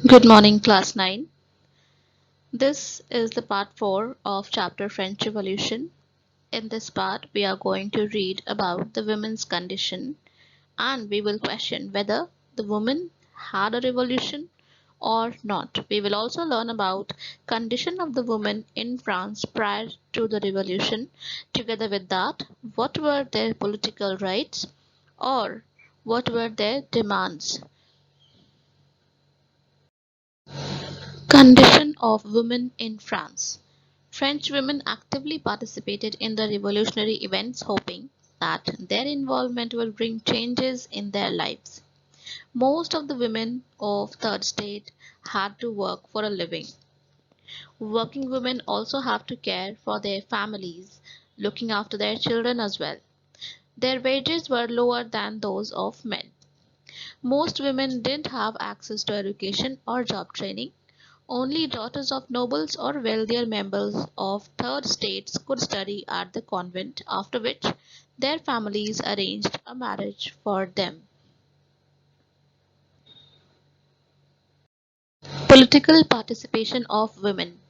Good morning, class 9. This is the part 4 of chapter French Revolution. In this part, we are going to read about the women's condition and we will question whether the woman had a revolution or not. We will also learn about condition of the woman in France prior to the revolution. Together with that, what were their political rights or what were their demands? Condition of women in France. French women actively participated in the revolutionary events, hoping that their involvement will bring changes in their lives. Most of the women of Third State had to work for a living. Working women also have to care for their families, looking after their children as well. Their wages were lower than those of men. Most women didn't have access to education or job training. Only daughters of nobles or wealthier members of third states could study at the convent, after which their families arranged a marriage for them. Political participation of women.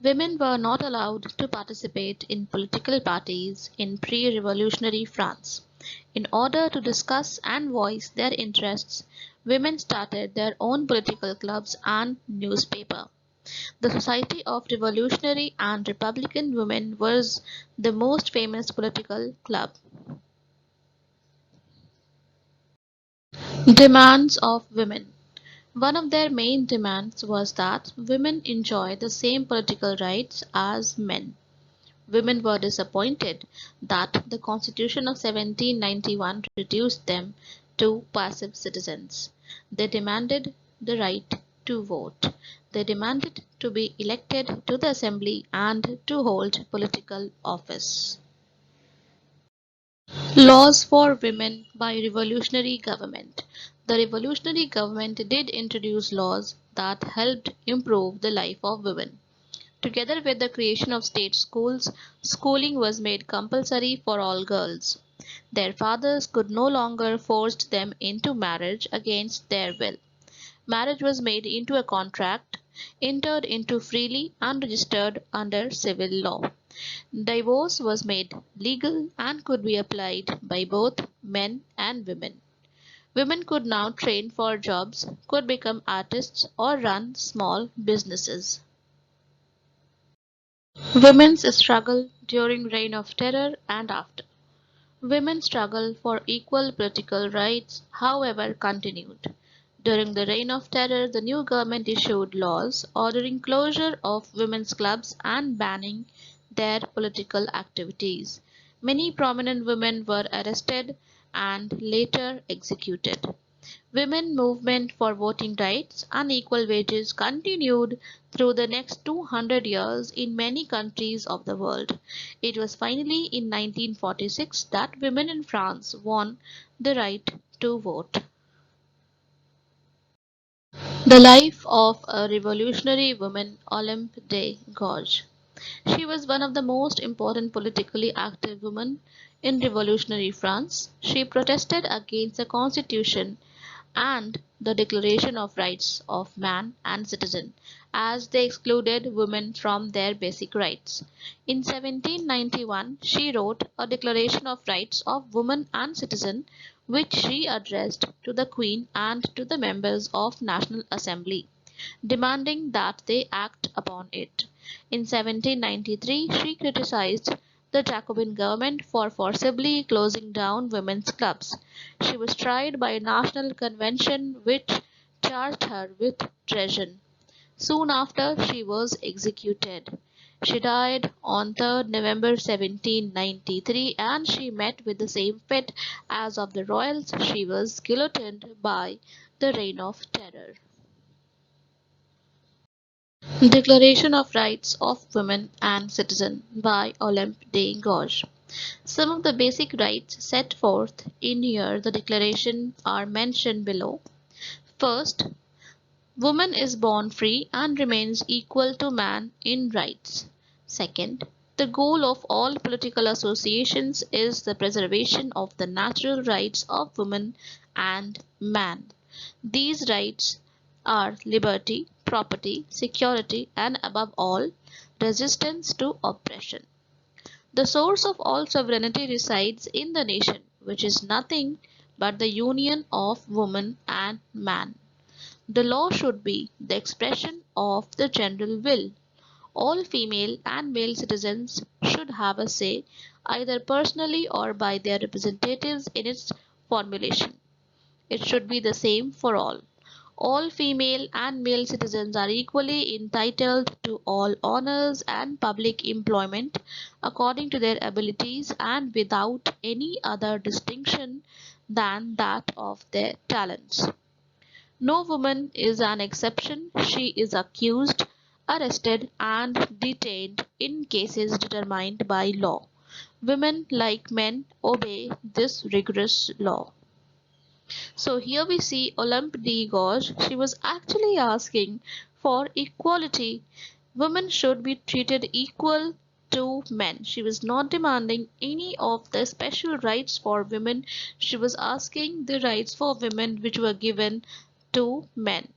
Women were not allowed to participate in political parties in pre-revolutionary France. In order to discuss and voice their interests, women started their own political clubs and newspaper. The Society of Revolutionary and Republican Women was the most famous political club. Demands of women. One of their main demands was that women enjoy the same political rights as men. Women were disappointed that the Constitution of 1791 reduced them to passive citizens. They demanded the right to vote. They demanded to be elected to the assembly and to hold political office. Laws for women by revolutionary government. The revolutionary government did introduce laws that helped improve the life of women. Together with the creation of state schools, schooling was made compulsory for all girls. Their fathers could no longer force them into marriage against their will. Marriage was made into a contract, entered into freely and registered under civil law. Divorce was made legal and could be applied by both men and women. Women could now train for jobs, could become artists or run small businesses. Women's struggle during Reign of Terror and after. Women's struggle for equal political rights, however, continued. During the Reign of Terror, the new government issued laws ordering closure of women's clubs and banning their political activities. Many prominent women were arrested and later executed. Women movement for voting rights and equal wages continued through the next 200 years in many countries of the world. It was finally in 1946 that women in France won the right to vote. The life of a revolutionary woman, Olympe de Gouges. She was one of the most important politically active women in revolutionary France. She protested against the constitution and the Declaration of Rights of Man and Citizen, as they excluded women from their basic rights. In 1791, she wrote a Declaration of Rights of Woman and Citizen, which she addressed to the Queen and to the members of National Assembly, demanding that they act upon it. In 1793, she criticized the Jacobin government for forcibly closing down women's clubs. She was tried by a national convention which charged her with treason. Soon after, she was executed. She died on 3rd November 1793 and she met with the same fate as of the royals. She was guillotined by the Reign of Terror. Declaration of Rights of Women and Citizen by Olympe de Gouges. Some of the basic rights set forth in here the declaration are mentioned below. First, woman is born free and remains equal to man in rights. Second, the goal of all political associations is the preservation of the natural rights of woman and man. These rights are liberty, property, security, and above all, resistance to oppression. The source of all sovereignty resides in the nation, which is nothing but the union of woman and man. The law should be the expression of the general will. All female and male citizens should have a say, either personally or by their representatives in its formulation. It should be the same for all. All female and male citizens are equally entitled to all honors and public employment according to their abilities and without any other distinction than that of their talents. No woman is an exception. She is accused, arrested, and detained in cases determined by law. Women, like men, obey this rigorous law. So here we see Olympe de Gouges. She was actually asking for equality. Women should be treated equal to men. She was not demanding any of the special rights for women. She was asking the rights for women which were given to men.